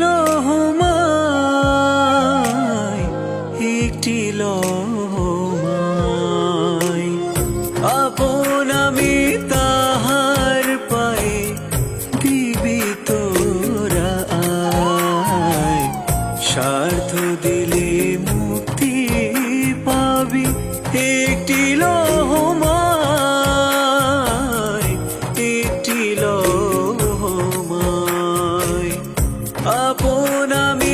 লোহমায়, একটি লোহমায় আপন আমি তাহার পায়ে দিবি তোরা আয়। স্বার্থ দিলে মুক্তি পাবি একটি লোহমায়, একটি লোহমায় আপন আমি